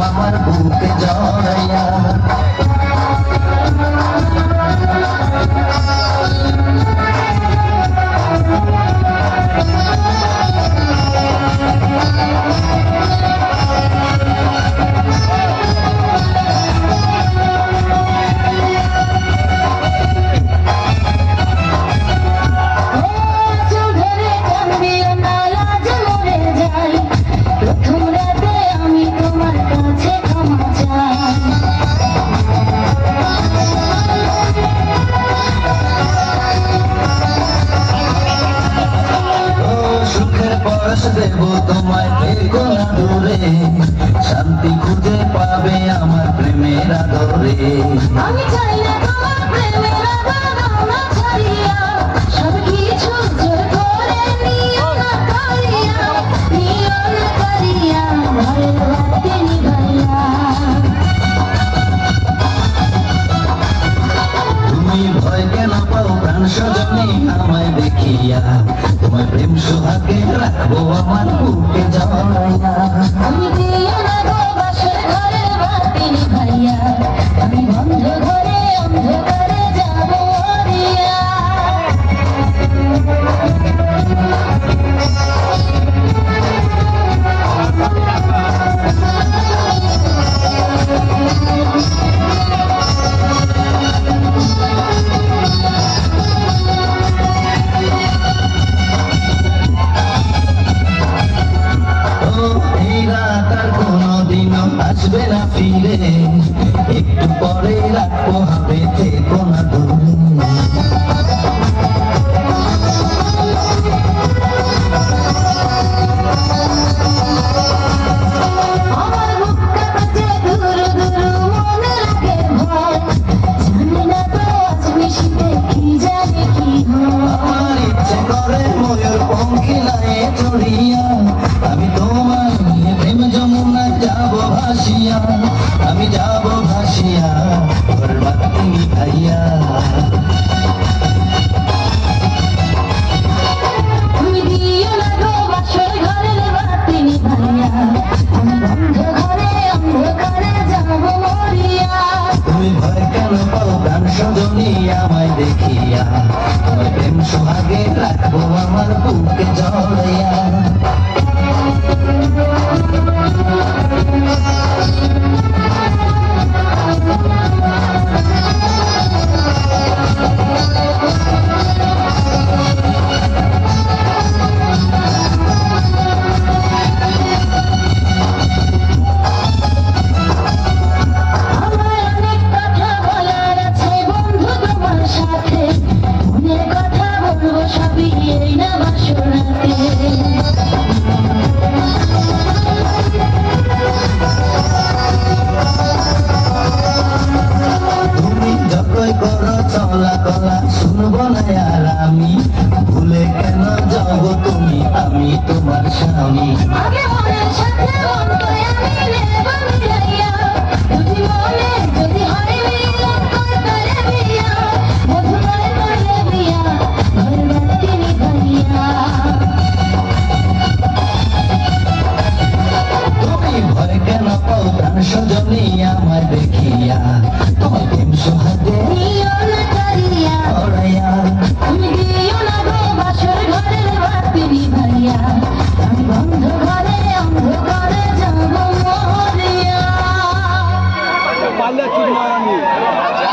আমার বুকে জড়াইয়া। দেব তোমায় থেকো না দূরে, শান্তি খুঁজে পাবে আমার প্রেমের আদরে। আমি চাই না তোমার প্রেমের আদর ছাড়িয়া, সব কিছু জোর করে নিও না করিয়া, নিও না করিয়া ঘরের বাতি নিভাইয়া। তুমি ভয় কেন পাও প্রাণ সজনী আমায় দেখিয়া, তোমায় প্রেম সোহাগে রাখবো আমার বুকে জড়াইয়া। আমি দিও না গো বাসর ঘরের বাতি নিভাইয়া, আমি বন্ধ ঘরে অন্ধকারে যাবো মরিয়া। আসবে না ফিরে, একটু পরে রাখবো হবে থেকো না দূরে। আমার বুক কাঁপছে দুরু দুরু, মনে লাগে ভয়, জানি না তো আজ নিশিতে কি জানি কি হয়। আমার ইচ্ছে করে ময়ূর পঙ্খী লায়ে চড়িয়া, আমি তোমায় নিয়ে প্রেম যমুনায় যাবো ভাসিয়া, আমি যাবো ভাসিয়া ঘরের বাতি নিভাইয়া। তুমি দিও না গো বাসর ঘরের বাতি নিভাইয়া, আমি বন্ধ ঘরে অন্ধকারে যাবো মরিয়া। তুমি ভয় কেন পাও প্রাণ সজনী আমায় দেখিয়া, তোমায় প্রেম সোহাগে রাখবো আমার বুকে জড়াইয়া। শুনবো না আর আমি, ভুলে কেন যাবো তুমি, আমি তোমার স্বামী।